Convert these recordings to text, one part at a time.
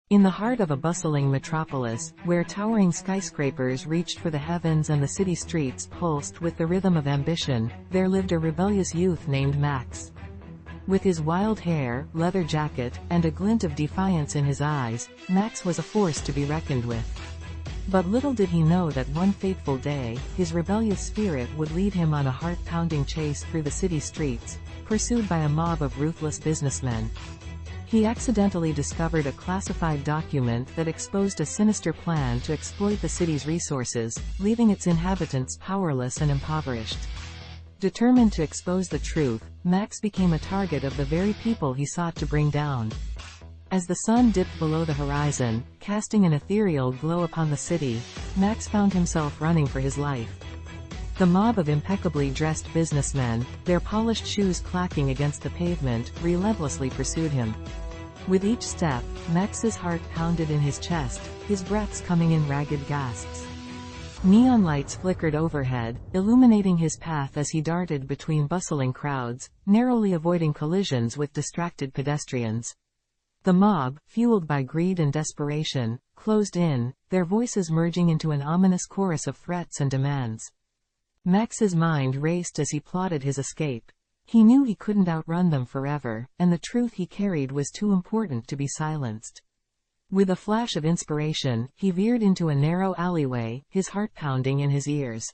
In the heart of a bustling metropolis, where towering skyscrapers reached for the heavens and the city streets pulsed with the rhythm of ambition, there lived a rebellious youth named Max. With his wild hair, leather jacket, and a glint of defiance in his eyes, Max was a force to be reckoned with. But little did he know that one fateful day, his rebellious spirit would lead him on a heart-pounding chase through the city streets, pursued by a mob of ruthless businessmen. He accidentally discovered a classified document that exposed a sinister plan to exploit the city's resources, leaving its inhabitants powerless and impoverished. Determined to expose the truth, Max became a target of the very people he sought to bring down. As the sun dipped below the horizon, casting an ethereal glow upon the city, Max found himself running for his life. The mob of impeccably dressed businessmen, their polished shoes clacking against the pavement, relentlessly pursued him. With each step, Max's heart pounded in his chest, his breaths coming in ragged gasps. Neon lights flickered overhead, illuminating his path as he darted between bustling crowds, narrowly avoiding collisions with distracted pedestrians. The mob, fueled by greed and desperation, closed in, their voices merging into an ominous chorus of threats and demands. Max's mind raced as he plotted his escape. He knew he couldn't outrun them forever, and the truth he carried was too important to be silenced. With a flash of inspiration, he veered into a narrow alleyway, his heart pounding in his ears.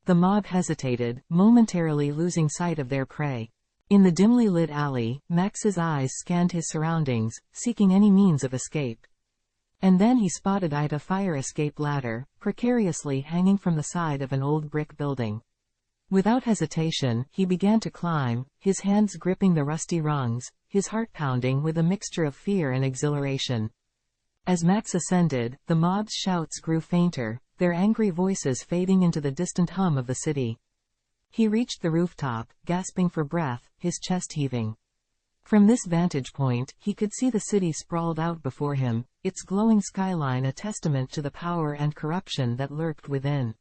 The mob hesitated, momentarily losing sight of their prey. In the dimly lit alley, Max's eyes scanned his surroundings, seeking any means of escape. And then he spotted a fire escape ladder, precariously hanging from the side of an old brick building. Without hesitation, he began to climb, his hands gripping the rusty rungs, his heart pounding with a mixture of fear and exhilaration. As Max ascended, the mob's shouts grew fainter, their angry voices fading into the distant hum of the city. He reached the rooftop, gasping for breath, his chest heaving. From this vantage point, he could see the city sprawled out before him, its glowing skyline a testament to the power and corruption that lurked within.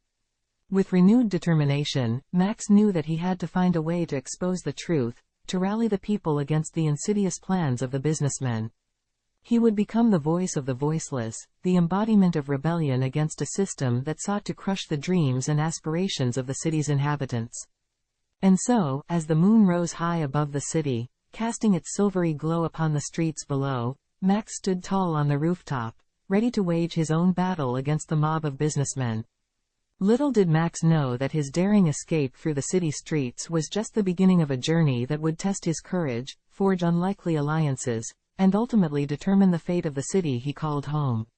With renewed determination, Max knew that he had to find a way to expose the truth, to rally the people against the insidious plans of the businessmen. He would become the voice of the voiceless, the embodiment of rebellion against a system that sought to crush the dreams and aspirations of the city's inhabitants. And so, as the moon rose high above the city, casting its silvery glow upon the streets below, Max stood tall on the rooftop, ready to wage his own battle against the mob of businessmen. Little did Max know that his daring escape through the city streets was just the beginning of a journey that would test his courage, forge unlikely alliances, and ultimately determine the fate of the city he called home.